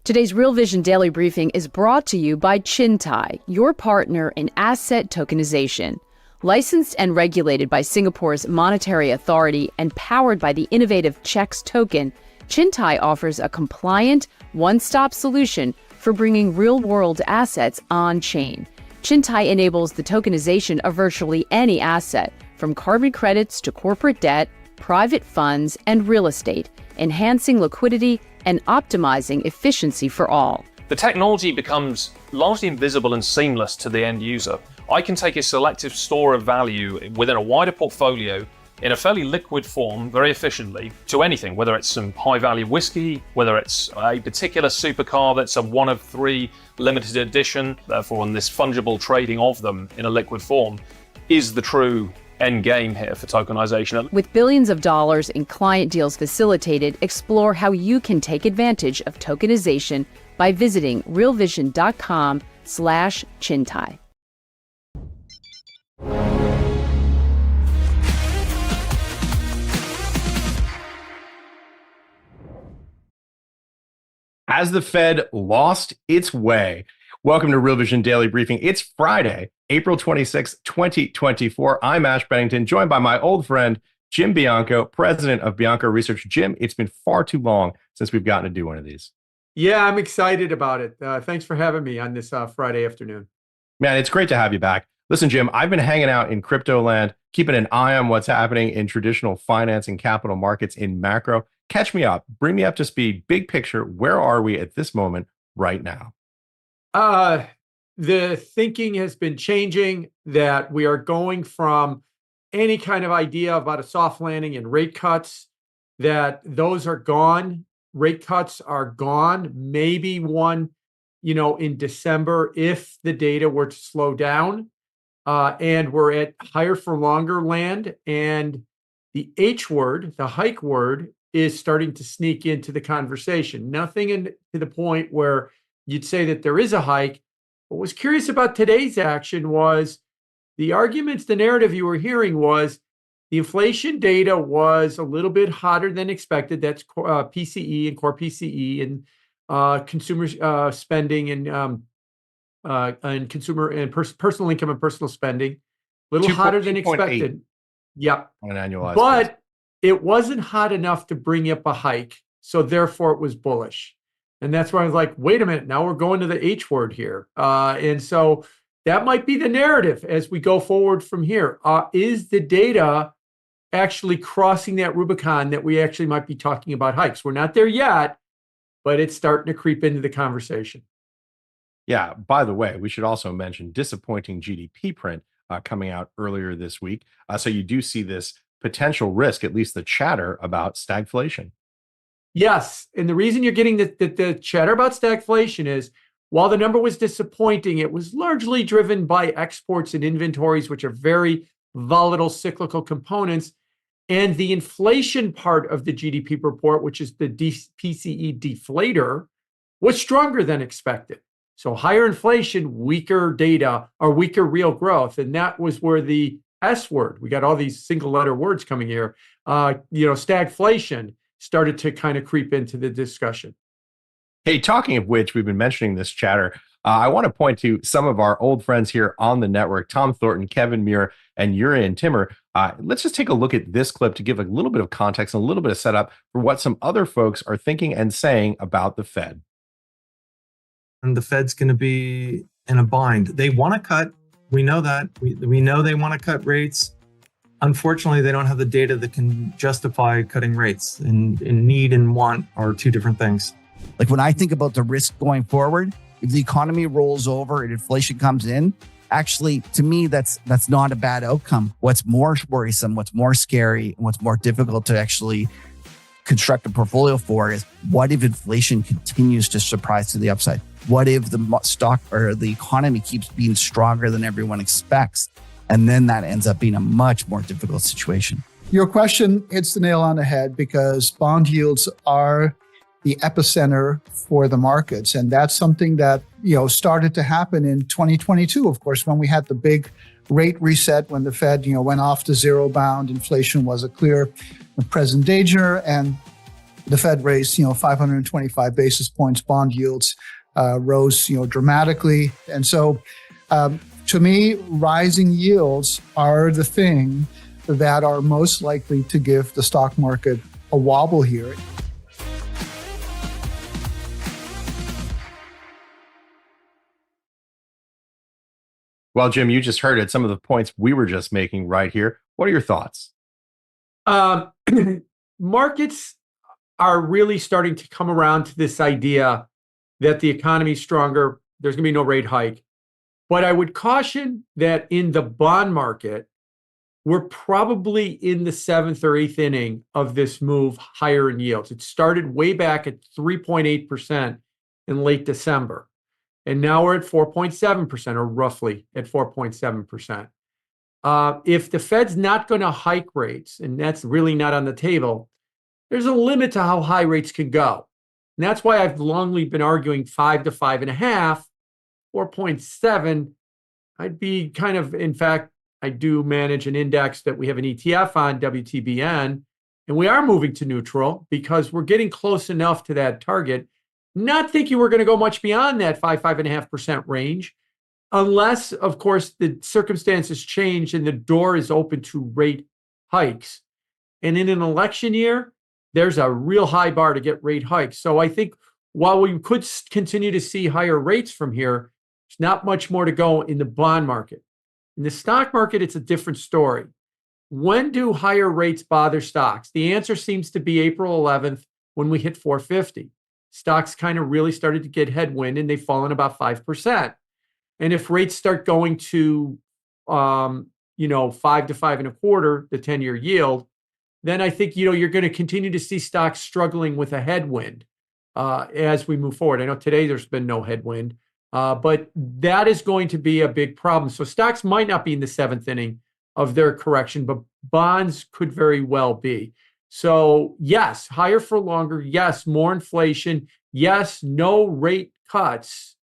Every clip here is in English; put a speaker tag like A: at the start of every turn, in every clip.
A: Today's Real Vision Daily Briefing is brought to you by Chintai, your partner in asset tokenization. Licensed and regulated by Singapore's Monetary Authority and powered by the innovative CHEX token, Chintai offers a compliant, one-stop solution for bringing real-world assets on-chain. Chintai enables the tokenization of virtually any asset, from carbon credits to corporate debt, private funds, and real estate, enhancing liquidity and optimizing efficiency for all.
B: The technology becomes largely invisible and seamless to the end user. I can take a selective store of value within a wider portfolio in a fairly liquid form very efficiently to anything, whether it's some high-value whiskey, whether it's a particular supercar that's a one of three limited edition, therefore in this fungible trading of them in a liquid form is the true end game here for tokenization.
A: With billions of dollars in client deals facilitated, explore how you can take advantage of tokenization by visiting realvision.com/Chintai.
C: As the Fed lost its way. Welcome to Real Vision Daily Briefing. It's Friday, April 26, 2024. I'm Ash Bennington, joined by my old friend, Jim Bianco, president of Bianco Research. Jim, it's been far too long since we've gotten to do one of these.
D: Yeah, I'm excited about it. Thanks for having me on this Friday afternoon.
C: Man, it's great to have you back. Listen, Jim, I've been hanging out in crypto land, keeping an eye on what's happening in traditional finance and capital markets in macro. Catch me up, bring me up to speed, big picture. Where are we at this moment right now?
D: The thinking has been changing that we are going from any kind of idea about a soft landing and rate cuts, that those are gone. Rate cuts are gone. Maybe one, in December, if the data were to slow down, and we're at higher for longer land. And the H word, the hike word, is starting to sneak into the conversation. Nothing to the point where you'd say that there is a hike. What was curious about today's action was the arguments, the narrative you were hearing was the inflation data was a little bit hotter than expected. That's PCE and core PCE and consumer spending and consumer and personal income and personal spending. A little hotter than expected. Yep.
C: On an annualized
D: but
C: basis.
D: It wasn't hot enough to bring up a hike. So therefore it was bullish. And that's why I was like, wait a minute, now we're going to the H word here. And so that might be the narrative as we go forward from here. Is the data actually crossing that Rubicon that we actually might be talking about hikes? We're not there yet, but it's starting to creep into the conversation.
C: Yeah, by the way, we should also mention disappointing GDP print coming out earlier this week. So you do see this potential risk, at least the chatter about stagflation.
D: Yes. And the reason you're getting the chatter about stagflation is while the number was disappointing, it was largely driven by exports and inventories, which are very volatile cyclical components. And the inflation part of the GDP report, which is the PCE deflator, was stronger than expected. So higher inflation, weaker data, or weaker real growth. And that was where the S word, we got all these single letter words coming here, stagflation started to kind of creep into the discussion.
C: Hey, talking of which, we've been mentioning this chatter. I want to point to some of our old friends here on the network, Tom Thornton, Kevin Muir, and Urian Timmer. Let's just take a look at this clip to give a little bit of context and a little bit of setup for what some other folks are thinking and saying about the Fed.
E: And the Fed's going to be in a bind. They want to cut. We know that. We know they want to cut rates. Unfortunately, they don't have the data that can justify cutting rates. And need and want are two different things.
F: Like when I think about the risk going forward, if the economy rolls over and inflation comes in, actually, to me, that's not a bad outcome. What's more worrisome, what's more scary, and what's more difficult to actually construct a portfolio for is what if inflation continues to surprise to the upside? What if the stock or the economy keeps being stronger than everyone expects? And then that ends up being a much more difficult situation.
G: Your question hits the nail on the head because bond yields are the epicenter for the markets. And that's something that, started to happen in 2022, of course, when we had the big rate reset, when the Fed, went off to zero bound, inflation was a clear present danger. And the Fed raised, 525 basis points. Bond yields rose, dramatically. And so, to me, rising yields are the thing that are most likely to give the stock market a wobble here.
C: Well, Jim, you just heard it. Some of the points we were just making right here. What are your thoughts?
D: Markets are really starting to come around to this idea that the economy is stronger. There's going to be no rate hike. But I would caution that in the bond market, we're probably in the seventh or eighth inning of this move higher in yields. It started way back at 3.8% in late December. And now we're at 4.7%, or roughly at 4.7%. If the Fed's not going to hike rates, and that's really not on the table, there's a limit to how high rates can go. And that's why I've longly been arguing 5 to 5.5, 4.7. I'd be kind of, in fact, I do manage an index that we have an ETF on, WTBN, and we are moving to neutral because we're getting close enough to that target. Not thinking we're going to go much beyond that 5.5% range, unless, of course, the circumstances change and the door is open to rate hikes. And in an election year, there's a real high bar to get rate hikes. So I think while we could continue to see higher rates from here, there's not much more to go in the bond market. In the stock market, it's a different story. When do higher rates bother stocks? The answer seems to be April 11th when we hit 450. Stocks kind of really started to get headwind and they've fallen about 5%. And if rates start going to, 5 to 5.25, the 10-year yield, then I think, you're going to continue to see stocks struggling with a headwind as we move forward. I know today there's been no headwind, but that is going to be a big problem. So stocks might not be in the seventh inning of their correction, but bonds could very well be. So yes, higher for longer. Yes, more inflation. Yes, no rate cuts.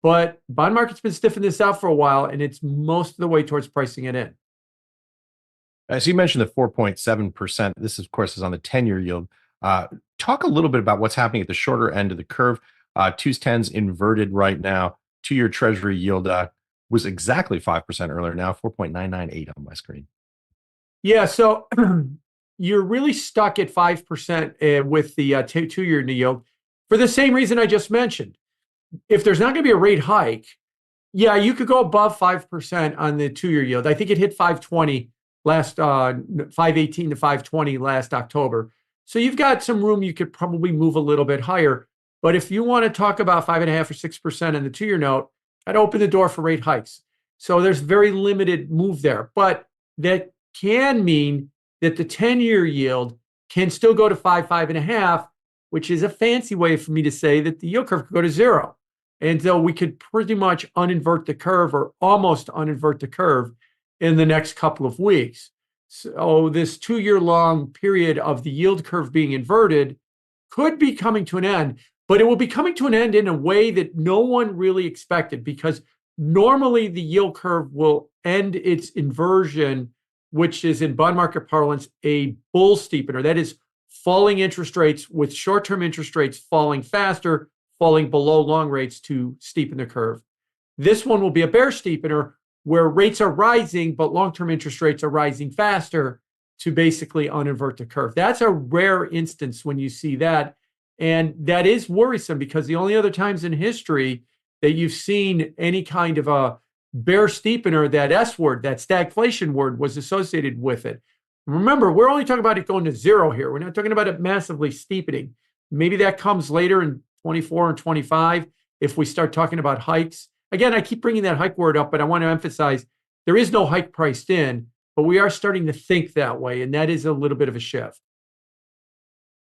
D: But bond market's been stiffing this out for a while, and it's most of the way towards pricing it in.
C: As you mentioned, the 4.7%, this, of course, is on the 10-year yield. Talk a little bit about what's happening at the shorter end of the curve. 2s10s inverted right now. 2-year Treasury yield was exactly 5% earlier, now 4.998 on my screen.
D: Yeah, so you're really stuck at 5% with the 2-year yield for the same reason I just mentioned. If there's not going to be a rate hike, yeah, you could go above 5% on the 2-year yield. I think it hit 520 last 518 to 520 last October. So you've got some room. You could probably move a little bit higher. But if you want to talk about 5.5 or 6% on the 2-year note, I'd open the door for rate hikes. So there's very limited move there. But that can mean that the 10-year yield can still go to 5.5, which is a fancy way for me to say that the yield curve could go to zero. And so we could pretty much uninvert the curve, or almost uninvert the curve, in the next couple of weeks. So this 2-year long period of the yield curve being inverted could be coming to an end, but it will be coming to an end in a way that no one really expected, because normally the yield curve will end its inversion, which is in bond market parlance, a bull steepener. That is falling interest rates with short-term interest rates falling faster, falling below long rates to steepen the curve. This one will be a bear steepener, where rates are rising, but long-term interest rates are rising faster to basically uninvert the curve. That's a rare instance when you see that. And that is worrisome, because the only other times in history that you've seen any kind of a bear steepener, that S word, that stagflation word, was associated with it. Remember, we're only talking about it going to zero here. We're not talking about it massively steepening. Maybe that comes later in 24 and 25 if we start talking about hikes. Again, I keep bringing that hike word up, but I want to emphasize there is no hike priced in, but we are starting to think that way, and that is a little bit of a shift.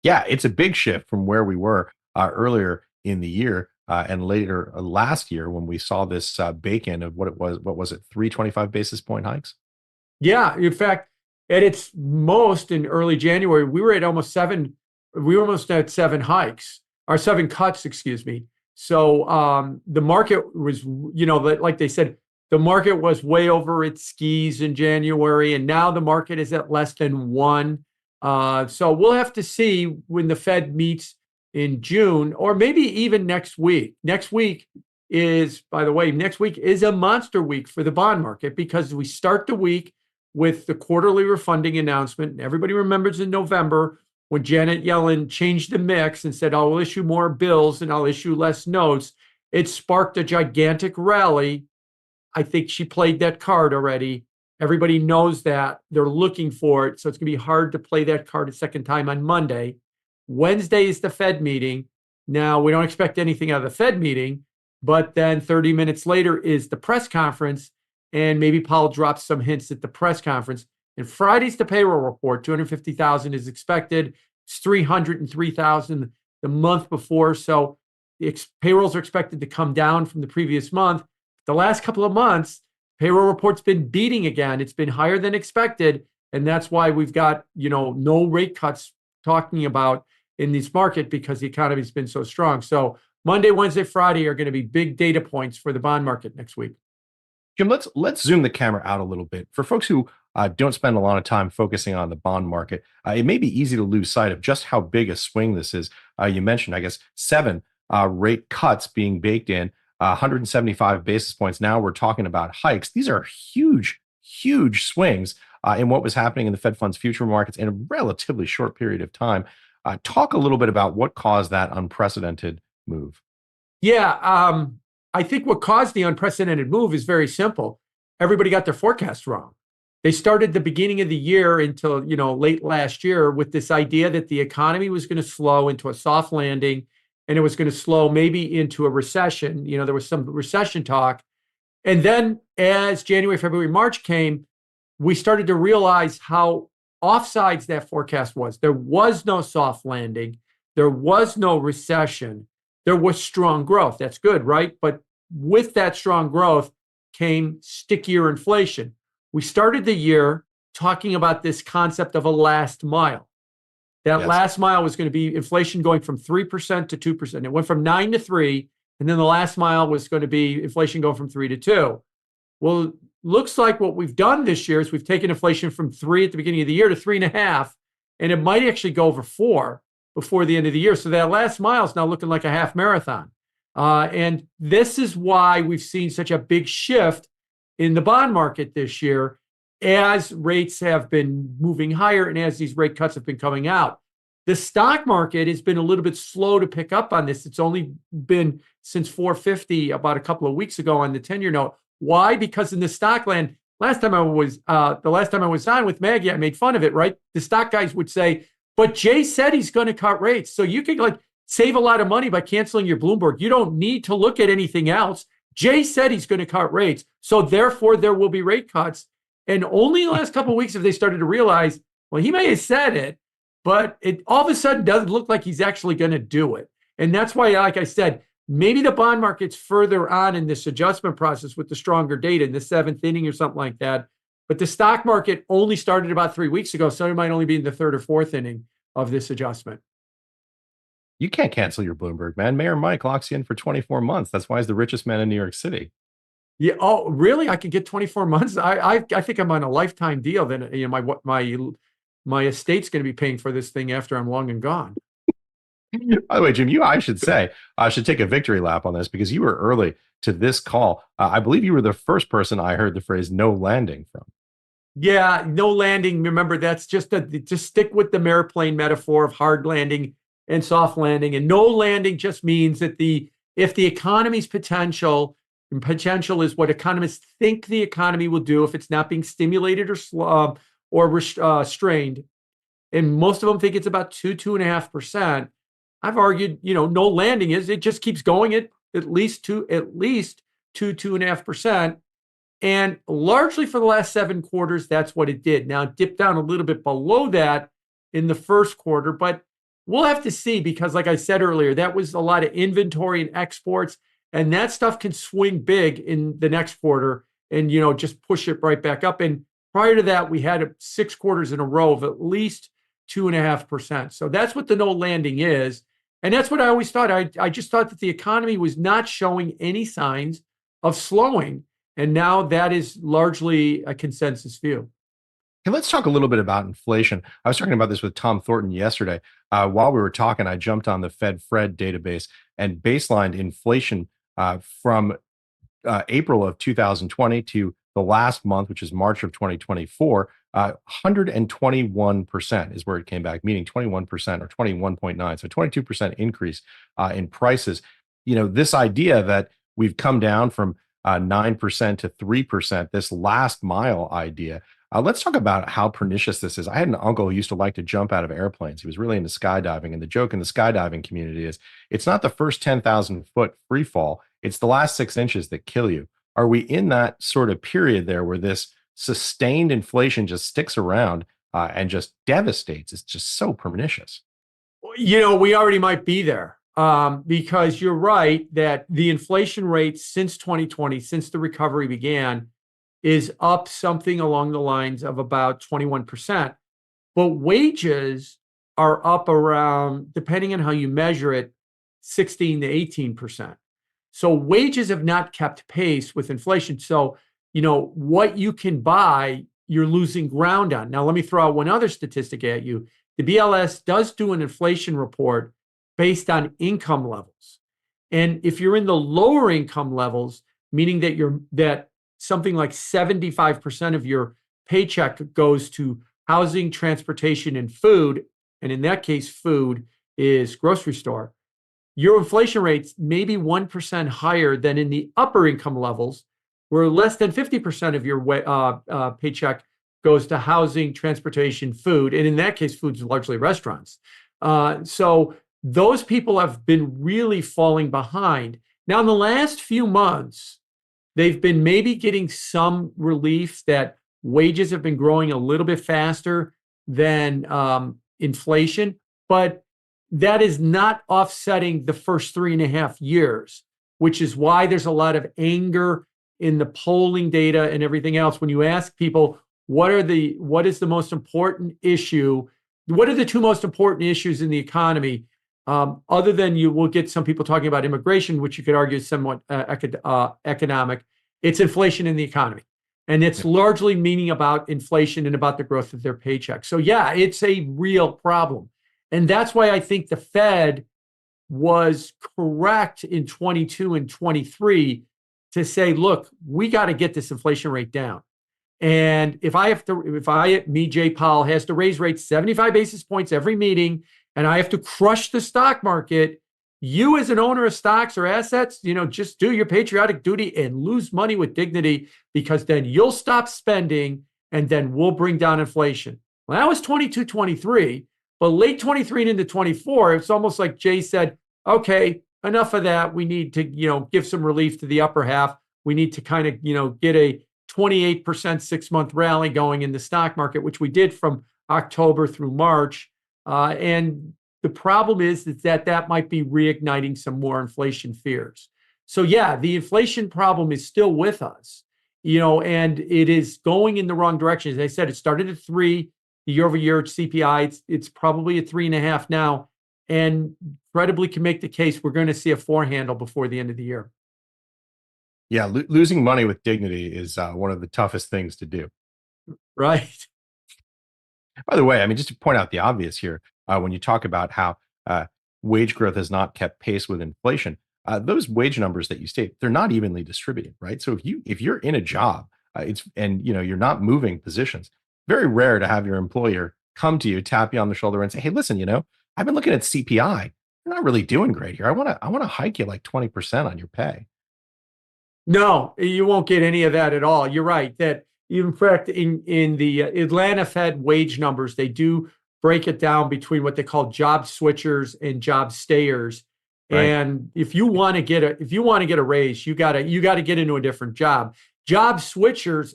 C: Yeah, it's a big shift from where we were earlier in the year and later last year, when we saw this bake-in of what was it, 325 basis point hikes?
D: Yeah, in fact, at its most in early January, we were at almost 7 hikes, or 7 cuts, excuse me. So the market was, like they said, the market was way over its skis in January, and now the market is at less than 1. So we'll have to see when the Fed meets in June, or maybe even next week. Next week is, by the way, next week is a monster week for the bond market because we start the week with the quarterly refunding announcement. And everybody remembers in November when Janet Yellen changed the mix and said, I'll issue more bills and I'll issue less notes. It sparked a gigantic rally. I think she played that card already. Everybody knows that. They're looking for it. So it's going to be hard to play that card a second time on Monday. Wednesday is the Fed meeting. Now, we don't expect anything out of the Fed meeting, but then 30 minutes later is the press conference, and maybe Powell drops some hints at the press conference. And Friday's the payroll report. 250,000 is expected. It's 303,000 the month before. So the payrolls are expected to come down from the previous month. The last couple of months, payroll report's been beating again. It's been higher than expected. And that's why we've got, no rate cuts talking about in this market because the economy's been so strong. So Monday, Wednesday, Friday are going to be big data points for the bond market next week.
C: Jim, let's zoom the camera out a little bit. For folks who don't spend a lot of time focusing on the bond market, it may be easy to lose sight of just how big a swing this is. You mentioned, I guess, 7 rate cuts being baked in, 175 basis points. Now we're talking about hikes. These are huge, huge swings in what was happening in the Fed funds future markets in a relatively short period of time. Talk a little bit about what caused that unprecedented move.
D: Yeah, I think what caused the unprecedented move is very simple. Everybody got their forecast wrong. They started the beginning of the year until, late last year with this idea that the economy was going to slow into a soft landing and it was going to slow maybe into a recession. There was some recession talk. And then as January, February, March came, we started to realize how offsides that forecast was. There was no soft landing. There was no recession. There was strong growth. That's good, right? But with that strong growth came stickier inflation. We started the year talking about this concept of a last mile. That last mile was going to be inflation going from 3% to 2%. It went from 9 to 3, and then the last mile was going to be inflation going from 3 to 2. Well, looks like what we've done this year is we've taken inflation from 3 at the beginning of the year to 3.5, and it might actually go over 4 before the end of the year. So that last mile is now looking like a half marathon. And this is why we've seen such a big shift in the bond market this year as rates have been moving higher and as these rate cuts have been coming out. The stock market has been a little bit slow to pick up on this. It's only been since 450 about a couple of weeks ago on the 10-year note. Why? Because in the stock land, the last time I was on with Maggie, I made fun of it, right? The stock guys would say, but Jay said he's going to cut rates. So you can save a lot of money by canceling your Bloomberg. You don't need to look at anything else. Jay said he's going to cut rates. So therefore there will be rate cuts. And only in the last couple of weeks have they started to realize, well, he may have said it, but it all of a sudden doesn't look like he's actually going to do it. And that's why, like I said, maybe the bond market's further on in this adjustment process with the stronger data in the 7th inning or something like that. But the stock market only started about 3 weeks ago, so it might only be in the 3rd or 4th inning of this adjustment.
C: You can't cancel your Bloomberg, man. Mayor Mike locks you in for 24 months. That's why he's the richest man in New York City.
D: Yeah. Oh, really? I could get 24 months. I think I'm on a lifetime deal. Then my estate's going to be paying for this thing after I'm long and gone.
C: By the way, Jim, I should take a victory lap on this because you were early to this call. I believe you were the first person I heard the phrase "no landing" from.
D: Yeah, no landing. Remember, that's just stick with the airplane metaphor of hard landing and soft landing. And no landing just means that if the economy's potential is what economists think the economy will do if it's not being stimulated or restrained, and most of them think it's about 2.5%. I've argued, no landing is it just keeps going at least 2.5%. And largely for the last 7 quarters, that's what it did. Now it dipped down a little bit below that in the first quarter, but we'll have to see because, like I said earlier, that was a lot of inventory and exports, and that stuff can swing big in the next quarter and, just push it right back up. And prior to that, we had 6 quarters in a row of at least 2.5%. So that's what the no landing is. And that's what I always thought. I just thought that the economy was not showing any signs of slowing. And now that is largely a consensus view.
C: Hey, let's talk a little bit about inflation. I was talking about this with Tom Thornton yesterday. While we were talking, I jumped on the Fed database and baselined inflation from April of 2020 to the last month, which is March of 2024. 121% is where it came back, meaning 21% or 21.9. So 22% increase in prices. This idea that we've come down from 9% to 3%, this last mile idea. Let's talk about how pernicious this is. I had an uncle who used to like to jump out of airplanes. He was really into skydiving. And the joke in the skydiving community is it's not the first 10,000 foot free fall, it's the last 6 inches that kill you. Are we in that sort of period there where this sustained inflation just sticks around and just devastates? It's just so pernicious.
D: We already might be there because you're right that the inflation rate since 2020, since the recovery began, is up something along the lines of about 21%. But wages are up around, depending on how you measure it, 16 to 18%. So wages have not kept pace with inflation. So, what you can buy, you're losing ground on. Now, let me throw out one other statistic at you. The BLS does do an inflation report based on income levels. And if you're in the lower income levels, meaning that something like 75% of your paycheck goes to housing, transportation, and food, and in that case, food is grocery store, your inflation rates may be 1% higher than in the upper income levels, where less than 50% of your paycheck goes to housing, transportation, food. And in that case, food's largely restaurants. So those people have been really falling behind. Now, in the last few months, they've been maybe getting some relief that wages have been growing a little bit faster than inflation, but that is not offsetting the first 3.5 years, which is why there's a lot of anger in the polling data and everything else. When you ask people, what is the most important issue? What are the two most important issues in the economy? Other than you will get some people talking about immigration, which you could argue is somewhat economic. It's inflation in the economy. And it's largely meaning about inflation and about the growth of their paycheck. So yeah, it's a real problem. And that's why I think the Fed was correct in 22 and 23 to say, look, we got to get this inflation rate down. And me, Jay Powell, has to raise rates 75 basis points every meeting, and I have to crush the stock market, you as an owner of stocks or assets, just do your patriotic duty and lose money with dignity, because then you'll stop spending and then we'll bring down inflation. Well, that was 22, 23, but late 23 and into 24, it's almost like Jay said, okay, enough of that. We need to, give some relief to the upper half. We need to kind of, get a 28% 6-month rally going in the stock market, which we did from October through March. And the problem is that might be reigniting some more inflation fears. So yeah, the inflation problem is still with us, and it is going in the wrong direction. As I said, it started at 3, the year-over-year CPI. It's probably at 3.5 now, and credibly can make the case we're going to see a 4 handle before the end of the year.
C: Yeah, losing money with dignity is one of the toughest things to do.
D: Right.
C: By the way, I mean, just to point out the obvious here, when you talk about how wage growth has not kept pace with inflation, those wage numbers that you state, they're not evenly distributed, right? So if you're in a job, you're not moving positions, very rare to have your employer come to you, tap you on the shoulder, and say, "Hey, listen, I've been looking at CPI. You're not really doing great here. I want to hike you like 20% on your pay."
D: No, you won't get any of that at all. You're right that, in fact, in the Atlanta Fed wage numbers, they do break it down between what they call job switchers and job stayers.
C: Right.
D: And if you want to get a raise, you gotta get into a different job. Job switchers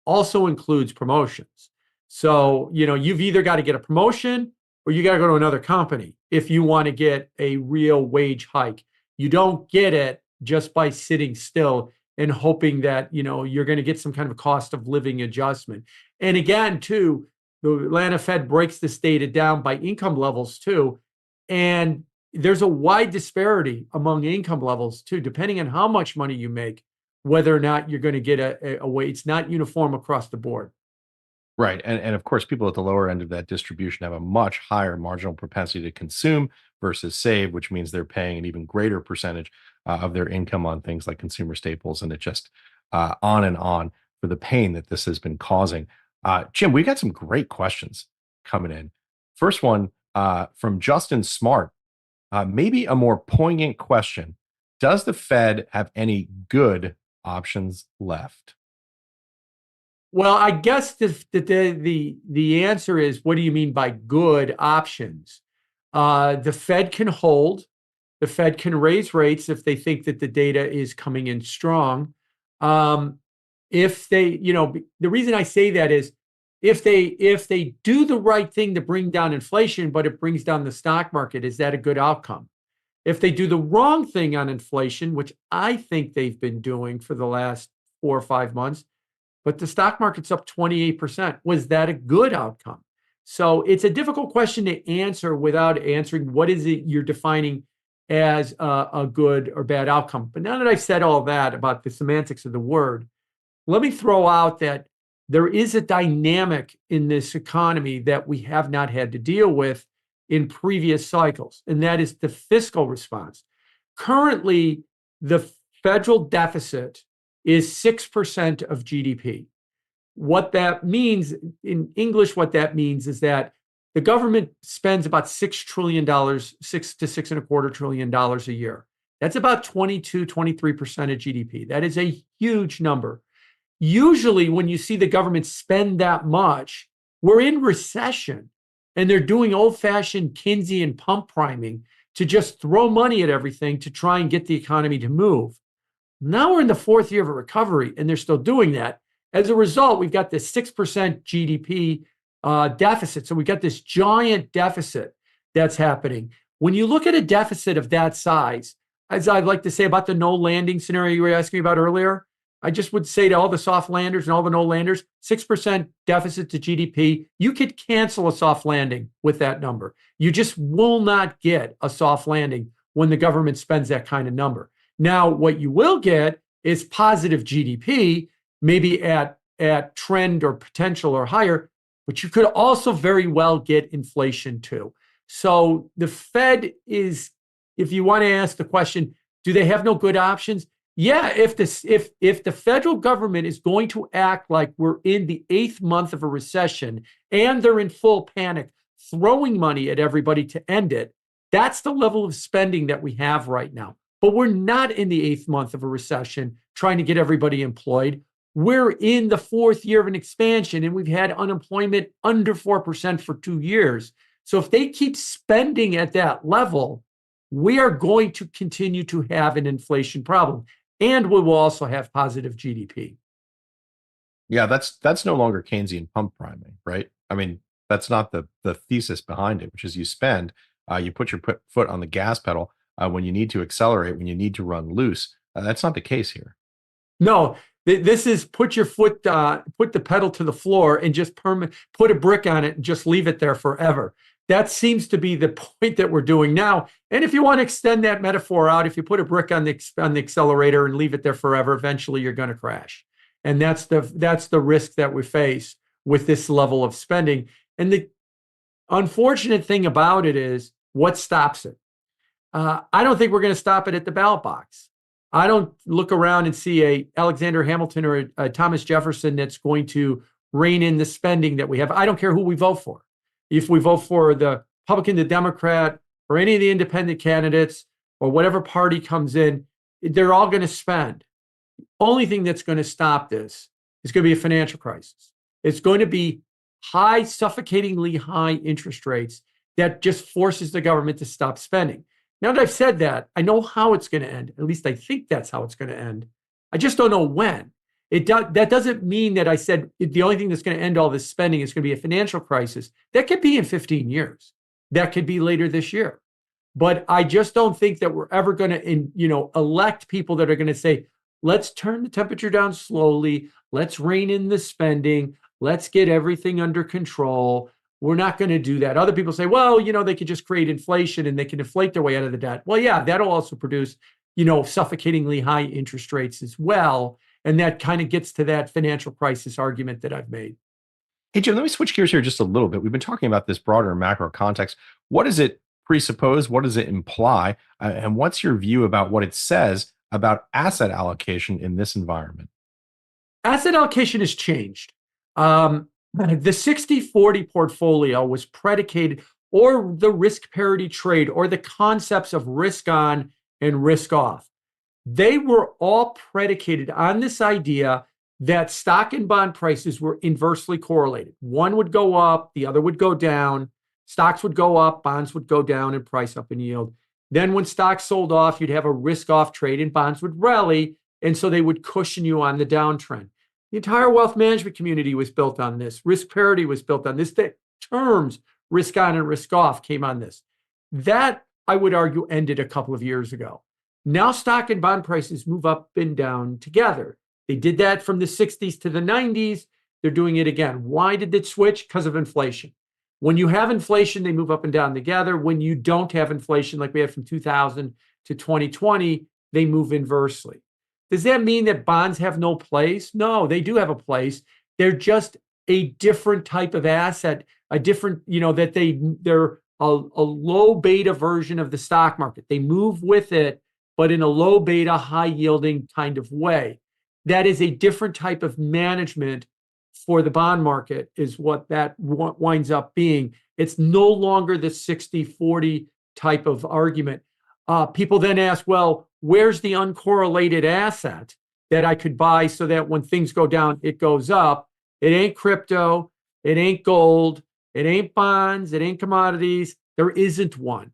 D: also includes promotions. So, you've either got to get a promotion or you got to go to another company if you want to get a real wage hike. You don't get it just by sitting still and hoping that, you're going to get some kind of cost of living adjustment. And again, too, the Atlanta Fed breaks this data down by income levels too. And there's a wide disparity among income levels too, depending on how much money you make, whether or not you're going to get a wage. It's not uniform across the board.
C: Right. And of course, people at the lower end of that distribution have a much higher marginal propensity to consume versus save, which means they're paying an even greater percentage of their income on things like consumer staples. And it just on and on for the pain that this has been causing. Jim, we got some great questions coming in. First one from Justin Smart, maybe a more poignant question. Does the Fed have any good options left?
D: Well, I guess the answer is, what do you mean by good options? The Fed can hold. The Fed can raise rates if they think that the data is coming in strong. If they, the reason I say that is if they do the right thing to bring down inflation, but it brings down the stock market, is that a good outcome? If they do the wrong thing on inflation, which I think they've been doing for the last 4 or 5 months, but the stock market's up 28%. Was that a good outcome? So it's a difficult question to answer without answering what is it you're defining as a good or bad outcome. But now that I've said all that about the semantics of the word, let me throw out that there is a dynamic in this economy that we have not had to deal with in previous cycles, and that is the fiscal response. Currently, the federal deficit is 6% of GDP. What that means in English, what that means is that the government spends about $6 trillion, $6 to $6.25 trillion a year. That's about 22, 23% of GDP. That is a huge number. Usually, when you see the government spend that much, we're in recession and they're doing old-fashioned Keynesian pump priming to just throw money at everything to try and get the economy to move. Now we're in the fourth year of a recovery and they're still doing that. As a result, we've got this 6% GDP deficit. So we've got this giant deficit that's happening. When you look at a deficit of that size, as I'd like to say about the no landing scenario you were asking me about earlier, I just would say to all the soft landers and all the no landers, 6% deficit to GDP, you could cancel a soft landing with that number. You just will not get a soft landing when the government spends that kind of number. Now, what you will get is positive GDP, maybe at trend or potential or higher, but you could also very well get inflation too. So the Fed is, if you want to ask the question, do they have no good options? Yeah, if the federal government is going to act like we're in the 8th month of a recession and they're in full panic, throwing money at everybody to end it, that's the level of spending that we have right now. But we're not in the 8th month of a recession trying to get everybody employed. We're in the 4th year of an expansion and we've had unemployment under 4% for 2 years. So if they keep spending at that level, we are going to continue to have an inflation problem. And we will also have positive GDP.
C: Yeah, that's no longer Keynesian pump priming, right? I mean, that's not the thesis behind it, which is you spend, you put your foot on the gas pedal when you need to accelerate, when you need to run loose. That's not the case here.
D: No, this is put the pedal to the floor and just put a brick on it and just leave it there forever. That seems to be the point that we're doing now. And if you want to extend that metaphor out, if you put a brick on the accelerator and leave it there forever, eventually you're going to crash. And that's the risk that we face with this level of spending. And the unfortunate thing about it is, what stops it? I don't think we're going to stop it at the ballot box. I don't look around and see a Alexander Hamilton or a Thomas Jefferson that's going to rein in the spending that we have. I don't care who we vote for. If we vote for the Republican, the Democrat, or any of the independent candidates, or whatever party comes in, they're all going to spend. The only thing that's going to stop this is going to be a financial crisis. It's going to be high, suffocatingly high interest rates that just forces the government to stop spending. Now that I've said that, I know how it's going to end. At least I think that's how it's going to end. I just don't know when. That doesn't mean that I said the only thing that's going to end all this spending is going to be a financial crisis. That could be in 15 years. That could be later this year. But I just don't think that we're ever going to, elect people that are going to say, let's turn the temperature down slowly. Let's rein in the spending. Let's get everything under control. We're not going to do that. Other people say, well, they could just create inflation and they can inflate their way out of the debt. Well, yeah, that'll also produce, suffocatingly high interest rates as well. And that kind of gets to that financial crisis argument that I've made.
C: Hey, Jim, let me switch gears here just a little bit. We've been talking about this broader macro context. What does it presuppose? What does it imply? And what's your view about what it says about asset allocation in this environment?
D: Asset allocation has changed. The 60/40 portfolio was predicated, or the risk parity trade, or the concepts of risk on and risk off. They were all predicated on this idea that stock and bond prices were inversely correlated. One would go up, the other would go down. Stocks would go up, bonds would go down, and price up in yield. Then when stocks sold off, you'd have a risk off trade and bonds would rally. And so they would cushion you on the downtrend. The entire wealth management community was built on this. Risk parity was built on this. The terms risk on and risk off came on this. That, I would argue, ended a couple of years ago. Now stock and bond prices move up and down together. They did that from the 60s to the 90s. They're doing it again. Why did it switch? Because of inflation. When you have inflation, they move up and down together. When you don't have inflation, like we had from 2000 to 2020, they move inversely. Does that mean that bonds have no place? No, they do have a place. They're just a different type of asset, a different, that they're a low beta version of the stock market. They move with it, but in a low beta, high yielding kind of way. That is a different type of management for the bond market, is what that winds up being. It's no longer the 60/40 type of argument. People then ask, well, where's the uncorrelated asset that I could buy so that when things go down, it goes up? It ain't crypto. It ain't gold. It ain't bonds. It ain't commodities. There isn't one.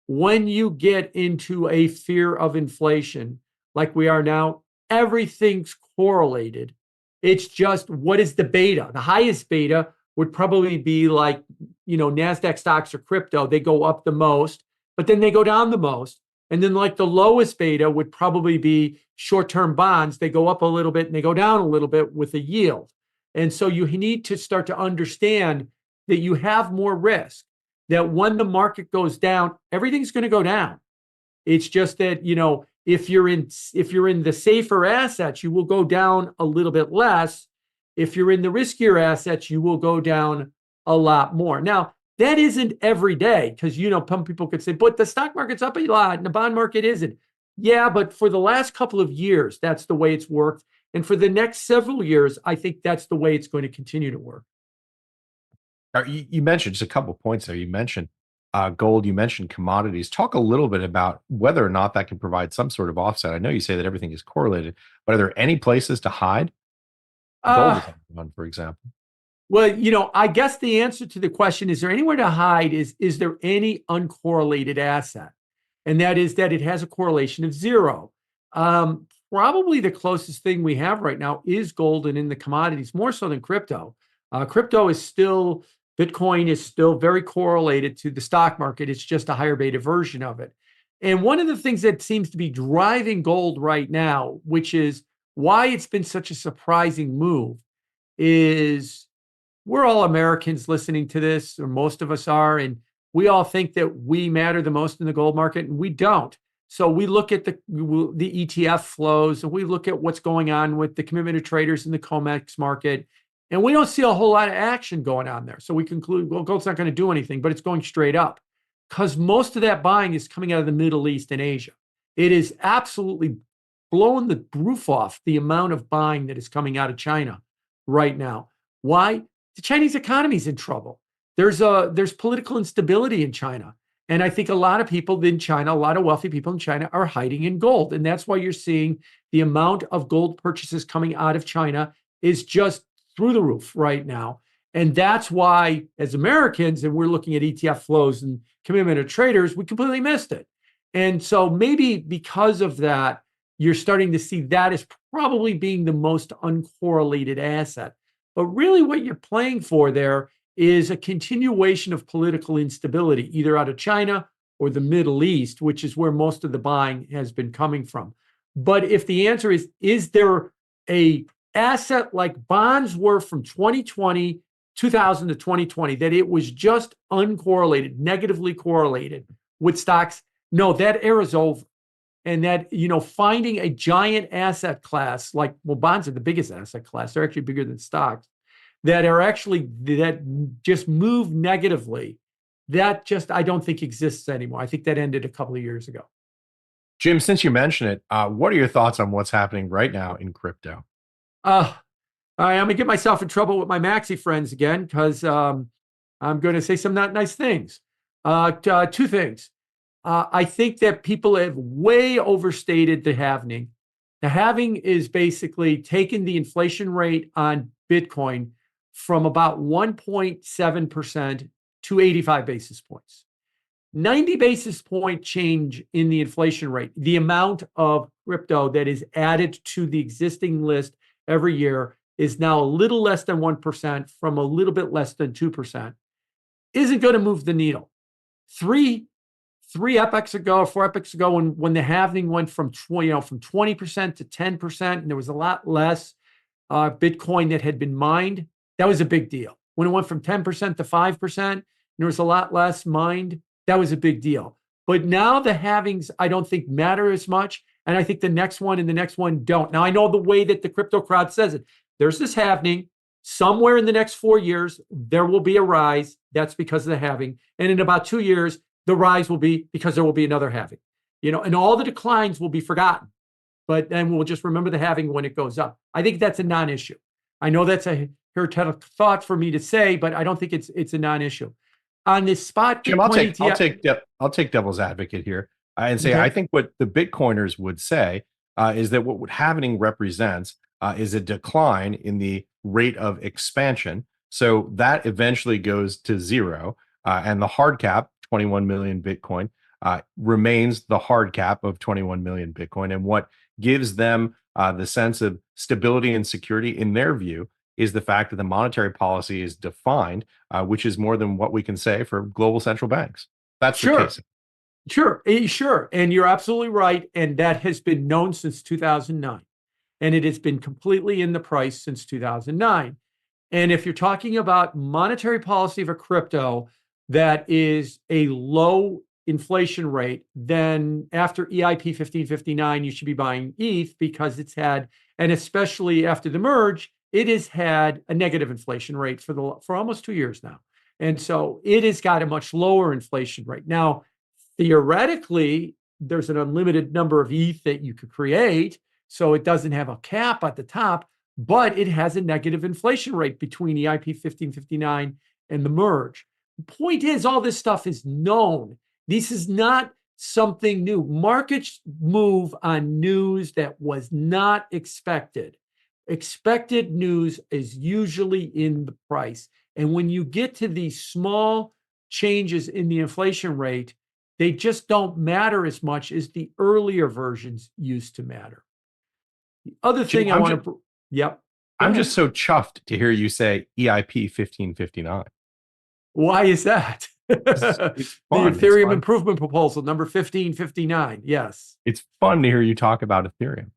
D: When you get into a fear of inflation, like we are now, everything's correlated. It's just, what is the beta? The highest beta would probably be like, NASDAQ stocks or crypto. They go up the most, but then they go down the most. And then like the lowest beta would probably be short-term bonds. They go up a little bit and they go down a little bit with a yield. And so you need to start to understand that you have more risk, that when the market goes down, everything's going to go down. It's just that, if you're in the safer assets, you will go down a little bit less. If you're in the riskier assets, you will go down a lot more. Now, that isn't every day, because, some people could say, but the stock market's up a lot and the bond market isn't. Yeah, but for the last couple of years, that's the way it's worked. And for the next several years, I think that's the way it's going to continue to work.
C: You mentioned just a couple of points there. You mentioned gold, you mentioned commodities. Talk a little bit about whether or not that can provide some sort of offset. I know you say that everything is correlated, but are there any places to hide? Gold is one, for example.
D: Well, I guess the answer to the question, is there anywhere to hide, is there any uncorrelated asset? And that is that it has a correlation of zero. Probably the closest thing we have right now is gold and in the commodities, more so than crypto. Crypto is still, Bitcoin is still very correlated to the stock market. It's just a higher beta version of it. And one of the things that seems to be driving gold right now, which is why it's been such a surprising move, is we're all Americans listening to this, or most of us are, and we all think that we matter the most in the gold market, and we don't. So we look at the ETF flows, and we look at what's going on with the commitment of traders in the COMEX market, and we don't see a whole lot of action going on there. So we conclude, well, gold's not going to do anything, but it's going straight up, because most of that buying is coming out of the Middle East and Asia. It is absolutely blowing the roof off, the amount of buying that is coming out of China right now. Why? The Chinese economy is in trouble. There's political instability in China. And I think a lot of people in China, a lot of wealthy people in China, are hiding in gold. And that's why you're seeing the amount of gold purchases coming out of China is just through the roof right now. And that's why, as Americans, and we're looking at ETF flows and commitment of traders, we completely missed it. And so maybe because of that, you're starting to see that as probably being the most uncorrelated asset. But really what you're playing for there is a continuation of political instability, either out of China or the Middle East, which is where most of the buying has been coming from. But if the answer is there a asset like bonds were from 2020 to 2020, that it was just uncorrelated, negatively correlated with stocks? No, that era is over. And that, finding a giant asset class, like, well, bonds are the biggest asset class. They're actually bigger than stocks. that are actually, that just move negatively, that just, I don't think exists anymore. I think that ended a couple of years ago.
C: Jim, since you mention it, what are your thoughts on what's happening right now in crypto?
D: I'm going to get myself in trouble with my Maxi friends again, because I'm going to say some not nice things. Two things. I think that people have way overstated the halving. The halving is basically taking the inflation rate on Bitcoin from about 1.7% to 85 basis points. 90 basis point change in the inflation rate, the amount of crypto that is added to the existing list every year, is now a little less than 1% from a little bit less than 2%, isn't going to move the needle. Three epochs ago, 4 epochs ago, when the halving went from 20% to 10%, and there was a lot less Bitcoin that had been mined, that was a big deal. When it went from 10% to 5%, and there was a lot less mined, that was a big deal. But now the halvings, I don't think matter as much. And I think the next one and the next one don't. Now, I know the way that the crypto crowd says it. There's this halving. Somewhere in the next 4 years, there will be a rise. That's because of the halving. And in about 2 years, the rise will be because there will be another halving. And all the declines will be forgotten. But then we'll just remember the halving when it goes up. I think that's a non-issue. I know that's a heretic thought for me to say, but I don't think it's a non-issue. On this spot,
C: Jim,
D: Bitcoin
C: I'll take devil's advocate here and say
D: Okay.
C: I think what the Bitcoiners would say is that what halvening represents is a decline in the rate of expansion. So that eventually goes to zero, and the hard cap, 21 million Bitcoin, remains the hard cap of 21 million Bitcoin. And what gives them the sense of stability and security, in their view, is the fact that the monetary policy is defined, which is more than what we can say for global central banks. That's
D: Sure.
C: the case.
D: Sure. And you're absolutely right. And that has been known since 2009. And it has been completely in the price since 2009. And if you're talking about monetary policy of a crypto that is a low inflation rate, then after EIP 1559, you should be buying ETH, because it's had, and especially after the merge, it has had a negative inflation rate for almost 2 years now. And so it has got a much lower inflation rate. Now, theoretically, there's an unlimited number of ETH that you could create, so it doesn't have a cap at the top, but it has a negative inflation rate between EIP 1559 and the merge. The point is, all this stuff is known. This is not something new. Markets move on news that was not expected. Expected news is usually in the price. And when you get to these small changes in the inflation rate, they just don't matter as much as the earlier versions used to matter. The other
C: Jim,
D: thing I want to, yep.
C: I'm just so chuffed to hear you say EIP 1559.
D: Why is that?
C: It's
D: The
C: fun. It's
D: Ethereum
C: fun.
D: improvement proposal, number 1559. Yes.
C: It's fun to hear you talk about Ethereum.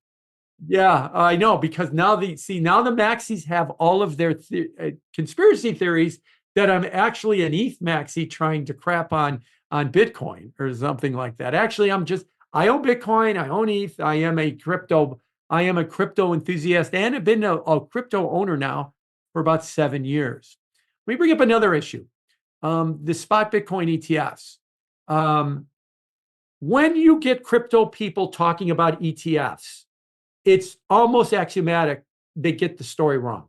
D: Yeah, I know, because now the maxis have all of their conspiracy theories that I'm actually an ETH maxi trying to crap on Bitcoin or something like that. Actually, I own Bitcoin, I own ETH, I am a crypto enthusiast, and have been a crypto owner now for about 7 years. Let me bring up another issue. The spot Bitcoin ETFs. When you get crypto people talking about ETFs, it's almost axiomatic they get the story wrong.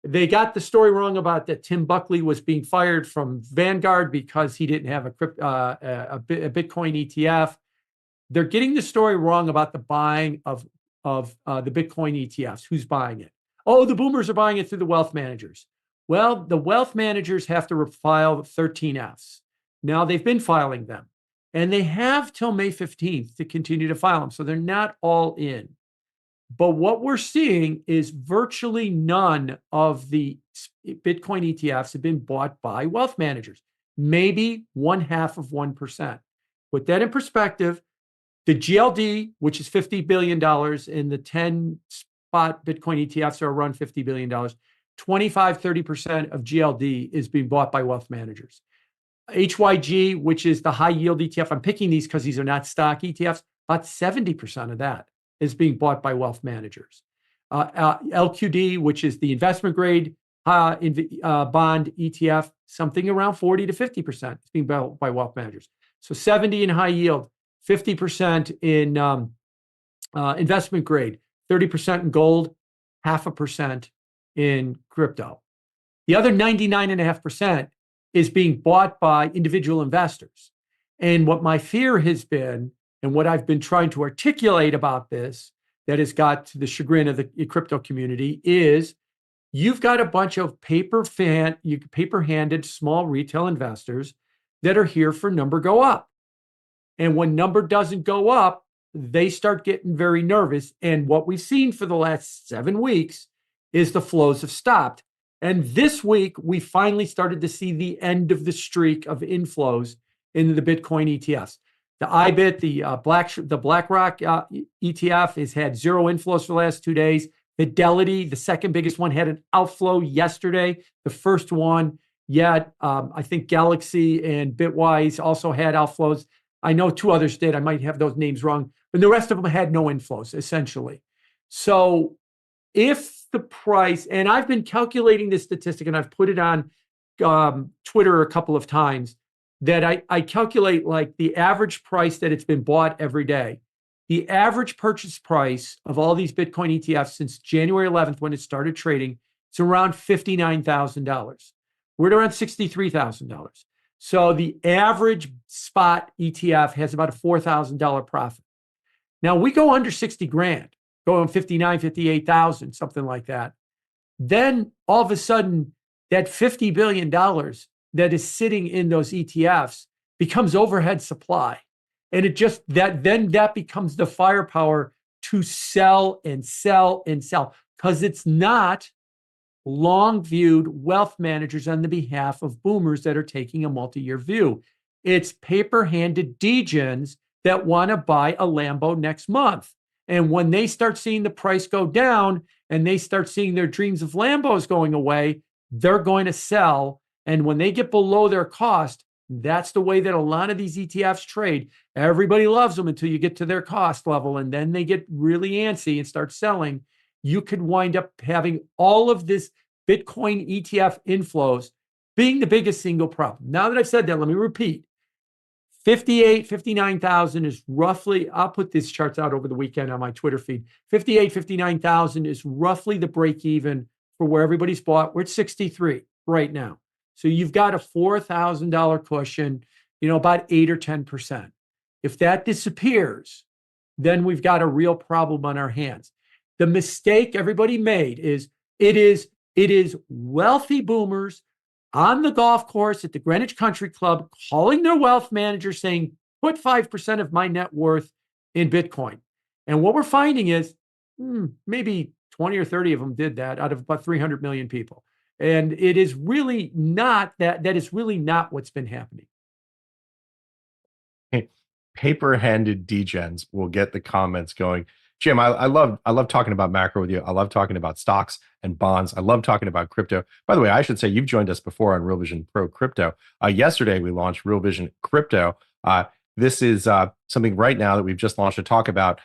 D: They got the story wrong about that Tim Buckley was being fired from Vanguard because he didn't have a Bitcoin ETF. They're getting the story wrong about the buying of the Bitcoin ETFs. Who's buying it? Oh, the boomers are buying it through the wealth managers. Well, the wealth managers have to file 13Fs. Now they've been filing them, and they have till May 15th to continue to file them. So they're not all in. But what we're seeing is virtually none of the Bitcoin ETFs have been bought by wealth managers, maybe 0.5%. Put that in perspective. The GLD, which is $50 billion, and the 10 spot Bitcoin ETFs are around $50 billion. 25-30% of GLD is being bought by wealth managers. HYG, which is the high yield ETF, I'm picking these because these are not stock ETFs, about 70% of that is being bought by wealth managers. LQD, which is the investment grade bond ETF, something around 40 to 50%. It's being built by wealth managers. So 70 in high yield, 50% in investment grade, 30% in gold, 0.5% in crypto. The other 99.5% is being bought by individual investors. And what my fear has been, and what I've been trying to articulate about this, that has got to the chagrin of the crypto community, is you've got a bunch of paper-handed small retail investors that are here for number go up. And when number doesn't go up, they start getting very nervous. And what we've seen for the last 7 weeks is the flows have stopped. And this week, we finally started to see the end of the streak of inflows into the Bitcoin ETFs. The IBIT, the BlackRock ETF has had 0 inflows for the last 2 days. Fidelity, the second biggest one, had an outflow yesterday. The first one yet. I think Galaxy and Bitwise also had outflows. I know 2 others did. I might have those names wrong, but the rest of them had no inflows, essentially. So if the price, and I've been calculating this statistic, and I've put it on Twitter a couple of times, that I calculate like the average price that it's been bought every day. The average purchase price of all these Bitcoin ETFs since January 11th, when it started trading, it's around $59,000. We're at around $63,000. So the average spot ETF has about a $4,000 profit. Now we go under 60 grand, go on 59, 58,000, something like that. Then all of a sudden, that $50 billion that is sitting in those ETFs becomes overhead supply. And that becomes the firepower to sell and sell and sell, because it's not long viewed wealth managers on the behalf of boomers that are taking a multi-year view. It's paper handed degens that want to buy a Lambo next month. And when they start seeing the price go down and they start seeing their dreams of Lambos going away, they're going to sell. And when they get below their cost, that's the way that a lot of these ETFs trade. Everybody loves them until you get to their cost level, and then they get really antsy and start selling. You could wind up having all of this Bitcoin ETF inflows being the biggest single problem. Now that I've said that, let me repeat. 59,000 is roughly, I'll put these charts out over the weekend on my Twitter feed. 59,000 is roughly the break even for where everybody's bought. We're at 63 right now. So you've got a $4,000 cushion, about 8 or 10%. If that disappears, then we've got a real problem on our hands. The mistake everybody made is it is wealthy boomers on the golf course at the Greenwich Country Club calling their wealth manager saying, put 5% of my net worth in Bitcoin. And what we're finding is maybe 20 or 30 of them did that out of about 300 million people. And it is really not that is really not what's been happening.
C: Paper-handed degens will get the comments going. Jim, I love talking about macro with you. I love talking about stocks and bonds. I love talking about crypto. By the way, I should say you've joined us before on Real Vision Pro Crypto. Yesterday, we launched Real Vision Crypto. This is something right now that we've just launched to talk about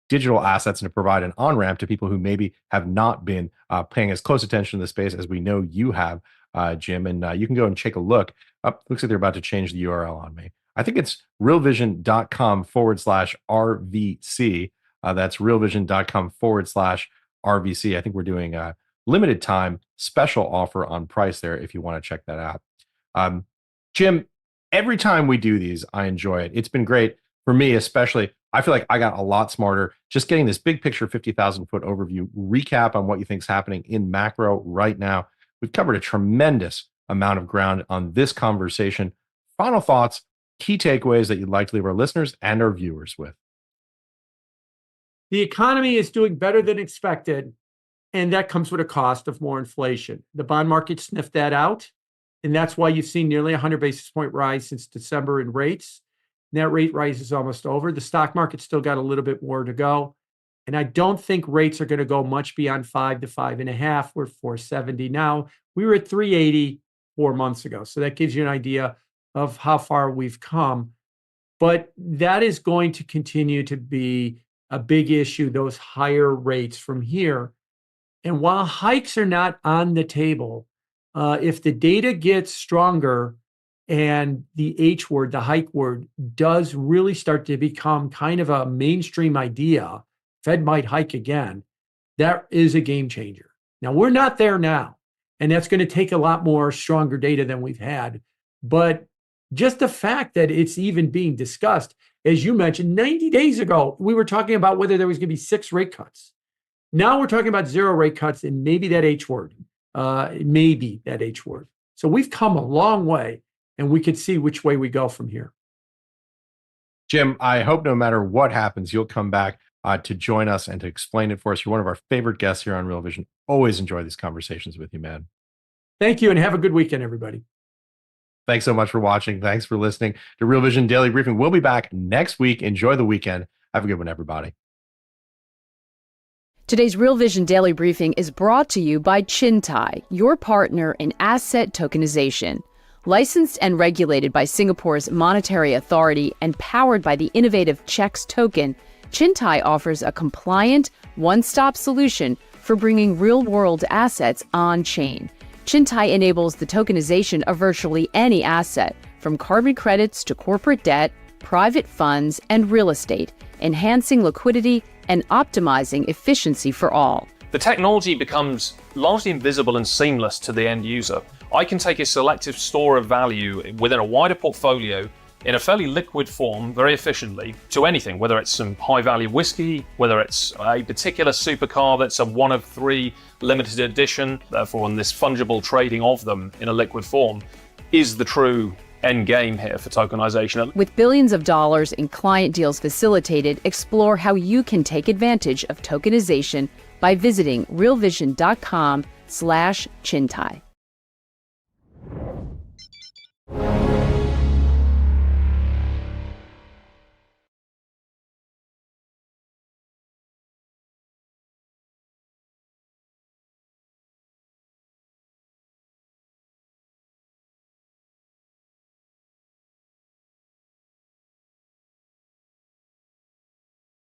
C: digital assets and to provide an on-ramp to people who maybe have not been paying as close attention to the space as we know you have, Jim. And you can go and take a look. Looks like they're about to change the URL on me. I think it's realvision.com/RVC. That's realvision.com/RVC. I think we're doing a limited time special offer on price there if you want to check that out. Jim, every time we do these, I enjoy it. It's been great for me, especially. I feel like I got a lot smarter just getting this big picture 50,000 foot overview recap on what you think is happening in macro right now. We've covered a tremendous amount of ground on this conversation. Final thoughts, key takeaways that you'd like to leave our listeners and our viewers with.
D: The economy is doing better than expected, and that comes with a cost of more inflation. The bond market sniffed that out, and that's why you've seen nearly 100 basis point rise since December in rates. That rate rise is almost over. The stock market's still got a little bit more to go. And I don't think rates are going to go much beyond 5 to 5.5. We're 470 now. We were at 380 4 months ago. So that gives you an idea of how far we've come. But that is going to continue to be a big issue, those higher rates from here. And while hikes are not on the table, if the data gets stronger and the H word, the hike word, does really start to become kind of a mainstream idea, Fed might hike again, that is a game changer. Now, we're not there now, and that's going to take a lot more stronger data than we've had. But just the fact that it's even being discussed, as you mentioned, 90 days ago, we were talking about whether there was going to be 6 rate cuts. Now we're talking about 0 rate cuts and maybe that H word, maybe that H word. So we've come a long way, and we could see which way we go from here.
C: Jim, I hope no matter what happens, you'll come back to join us and to explain it for us. You're one of our favorite guests here on Real Vision. Always enjoy these conversations with you, man.
D: Thank you, and have a good weekend, everybody.
C: Thanks so much for watching. Thanks for listening to Real Vision Daily Briefing. We'll be back next week. Enjoy the weekend. Have a good one, everybody.
A: Today's Real Vision Daily Briefing is brought to you by Chintai, your partner in asset tokenization. Licensed and regulated by Singapore's Monetary Authority and powered by the innovative CHEX token, Chintai offers a compliant, one-stop solution for bringing real-world assets on-chain. Chintai enables the tokenization of virtually any asset, from carbon credits to corporate debt, private funds, and real estate, enhancing liquidity and optimizing efficiency for all.
B: The technology becomes largely invisible and seamless to the end user. I can take a selective store of value within a wider portfolio in a fairly liquid form very efficiently to anything, whether it's some high-value whiskey, whether it's a particular supercar that's a one of 3 limited edition, therefore in this fungible trading of them in a liquid form is the true end game here for tokenization.
A: With billions of dollars in client deals facilitated, explore how you can take advantage of tokenization by visiting realvision.com/Chintai.